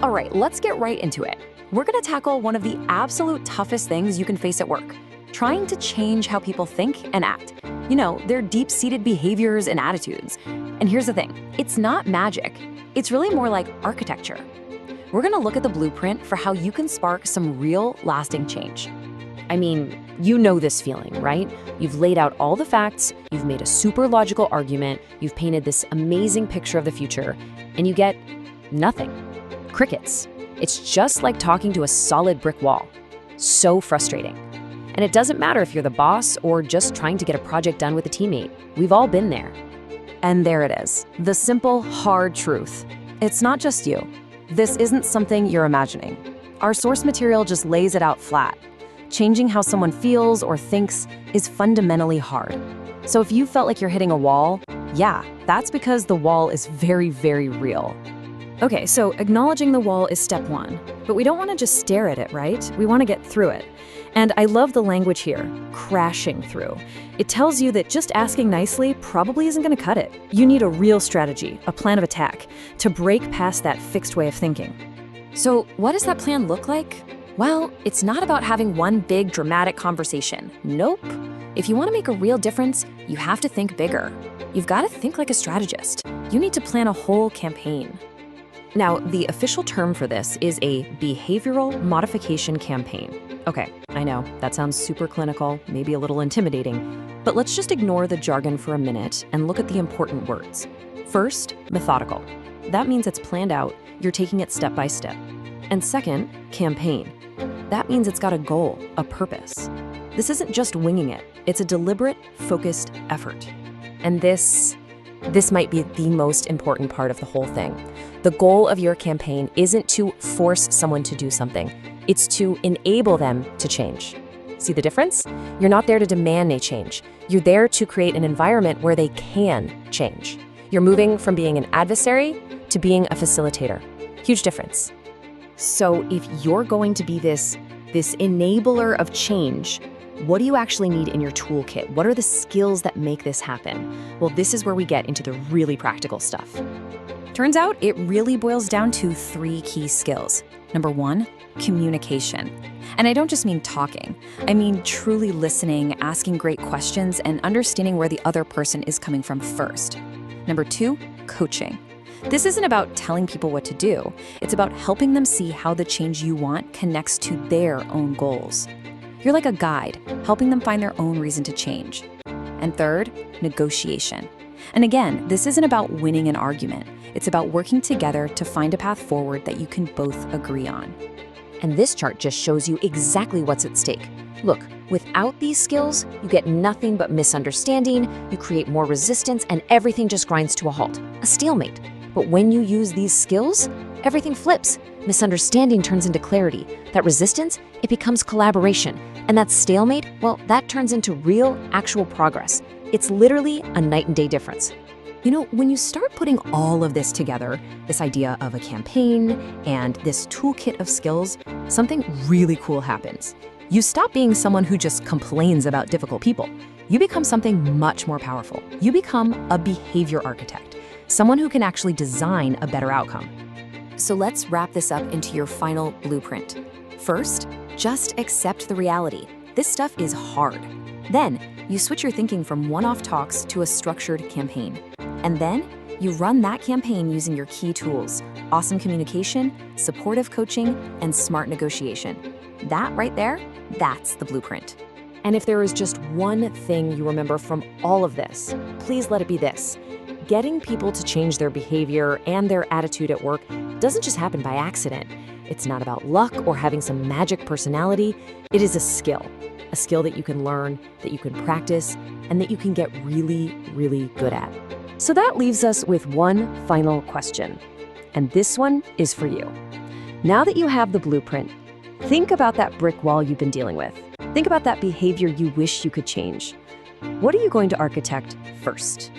All right, let's get right into it. We're going to tackle one of the absolute toughest things you can face at work, trying to change how people think and act. You know, their deep-seated behaviors and attitudes. And here's the thing, it's not magic. It's really more like architecture. We're going to look at the blueprint for how you can spark some real, lasting change. I mean, you know this feeling, right? You've laid out all the facts, you've made a super logical argument, you've painted this amazing picture of the future, and you get nothing. Crickets. It's just like talking to a solid brick wall. So frustrating. And it doesn't matter if you're the boss or just trying to get a project done with a teammate. We've all been there. And there it is, the simple, hard truth. It's not just you. This isn't something you're imagining. Our source material just lays it out flat. Changing how someone feels or thinks is fundamentally hard. So if you felt like you're hitting a wall, yeah, that's because the wall is very, very real. Okay, so acknowledging the wall is step one, but we don't want to just stare at it, right? We want to get through it. And I love the language here, crashing through. It tells you that just asking nicely probably isn't going to cut it. You need a real strategy, a plan of attack, to break past that fixed way of thinking. So what does that plan look like? Well, it's not about having one big dramatic conversation. Nope. If you want to make a real difference, you have to think bigger. You've got to think like a strategist. You need to plan a whole campaign. Now, the official term for this is a behavioral modification campaign. Okay, I know, that sounds super clinical, maybe a little intimidating, but let's just ignore the jargon for a minute and look at the important words. First, methodical. That means it's planned out, you're taking it step by step. And second, campaign. That means it's got a goal, a purpose. This isn't just winging it, it's a deliberate, focused effort. And this might be the most important part of the whole thing. The goal of your campaign isn't to force someone to do something. It's to enable them to change. See the difference? You're not there to demand they change. You're there to create an environment where they can change. You're moving from being an adversary to being a facilitator. Huge difference. So if you're going to be this enabler of change, what do you actually need in your toolkit? What are the skills that make this happen? Well, this is where we get into the really practical stuff. Turns out it really boils down to 3 key skills. Number 1, communication. And I don't just mean talking. I mean truly listening, asking great questions, and understanding where the other person is coming from first. Number 2, coaching. This isn't about telling people what to do. It's about helping them see how the change you want connects to their own goals. You're like a guide, helping them find their own reason to change. And third, negotiation. And again, this isn't about winning an argument. It's about working together to find a path forward that you can both agree on. And this chart just shows you exactly what's at stake. Look, without these skills, you get nothing but misunderstanding, you create more resistance, and everything just grinds to a halt, a stalemate. But when you use these skills, everything flips. Misunderstanding turns into clarity. That resistance, it becomes collaboration. And that stalemate, well, that turns into real, actual progress. It's literally a night and day difference. You know, when you start putting all of this together, this idea of a campaign and this toolkit of skills, something really cool happens. You stop being someone who just complains about difficult people. You become something much more powerful. You become a behavior architect, someone who can actually design a better outcome. So let's wrap this up into your final blueprint. First, just accept the reality. This stuff is hard. Then, you switch your thinking from one-off talks to a structured campaign. And then, you run that campaign using your key tools: awesome communication, supportive coaching, and smart negotiation. That right there, that's the blueprint. And if there is just one thing you remember from all of this, please let it be this. Getting people to change their behavior and their attitude at work doesn't just happen by accident. It's not about luck or having some magic personality. It is a skill that you can learn, that you can practice, and that you can get really, really good at. So that leaves us with one final question. And this one is for you. Now that you have the blueprint, think about that brick wall you've been dealing with. Think about that behavior you wish you could change. What are you going to architect first?